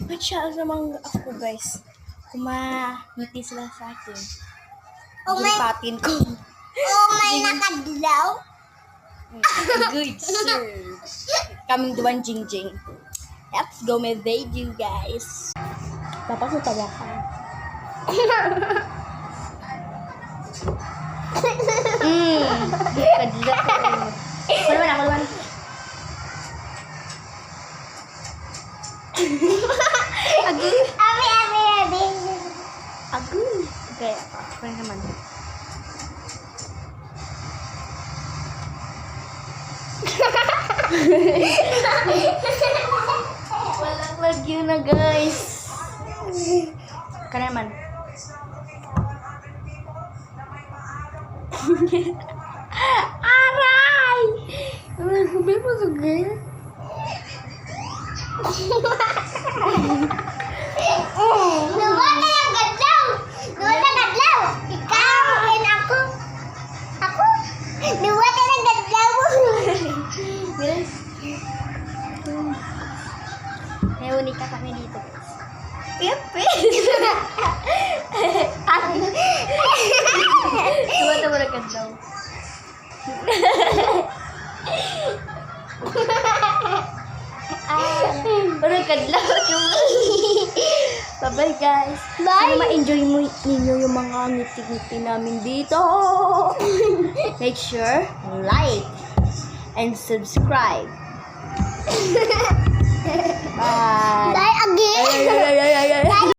Ba't siya namang ako guys? Kumangiti sila sa akin. Patin ko. Oh, may nakadlaw. Good sir. Kaming duwan Jingjing. Let's go my video guys. Dapat tawa ka. Kadlak ko. Kulwan ako, kulwan. Agoy. Abi. Agoy. Okay, ako naman. Walang lagyo na guys. Ka naman. Aray! Sabi mo sa girl? Duwa na yung gadlaw. Ikaw and ako. Duwa na yung gadlaw. May unika kami dito guys. Pepe! Tuwa na ka daw. Parang kadlaw. Bye-bye guys. Bye. Sana ma-enjoy ninyo yung mga ngiti-ngiti namin dito. Make sure, like, and subscribe. Bye. Die again. Ay, ay, ay, ay, ay, ay.